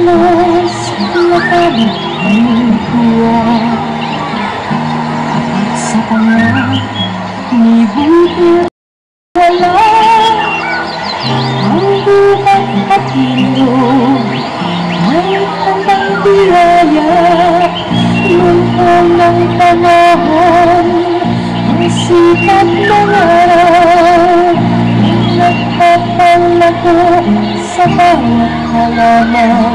halos nakabit ang tuwa. At sa kanya, ni buti wala ang buhat at ilog ay handang biyaya. Lunong ng panahon, ang sikat ng araw nagpapalago sa bawat halaman.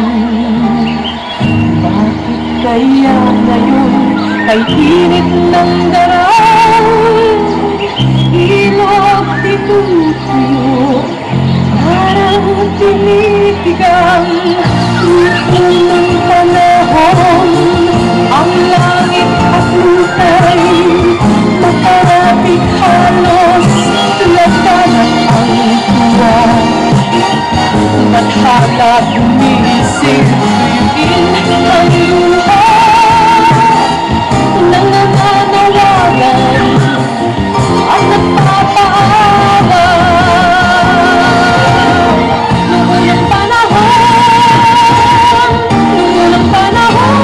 Bakit kaya ngayon ay init ng daraw? Ilog titutuyo, parang tinitigang luto ng panahon. Ang langit at lupa'y makarapit halos labanan ang tuwa. Mathala gumising, tuyuin ang luha nang nananawagan at nagpapaawa. Noon ang panahon, noon ang panahon.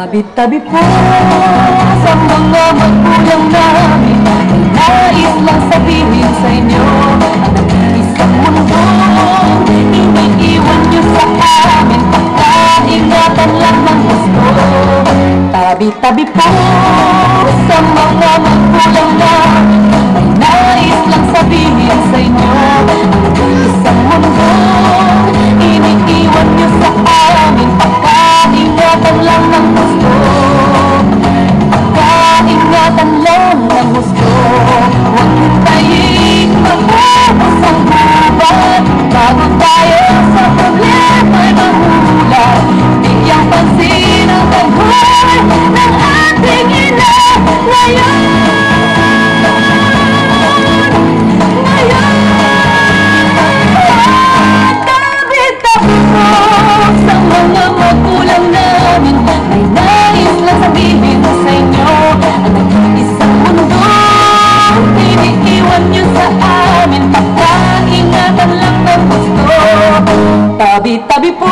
Tabi-tabi po sa mga magulang namin, ay nais lang sabihin sa inyo ang nag-iisang mundong iniiwan niyo sa amin. Pagkaingatan lang ng gusto. Tabi-tabi po sa mga magulang namin, ay nais lang sabihin sa inyo ang nag-iisang mundong iniiwan niyo sa amin. Pagkaingatan lang ng gusto. Pagkaingatan lang ng gusto. Huwag hintayin matapos ang buwan bago tayo sa problema'y mahula. Bigyang pansin ang taghoy ng ating ina ngayon. Tabi-tabi po sa mga magulang namin, ay nais lang sabihin sa inyo ang nag-iisang mundong iniiwan niyo sa amin. Pagkaingatan lang ng gusto. Tabi-tabi po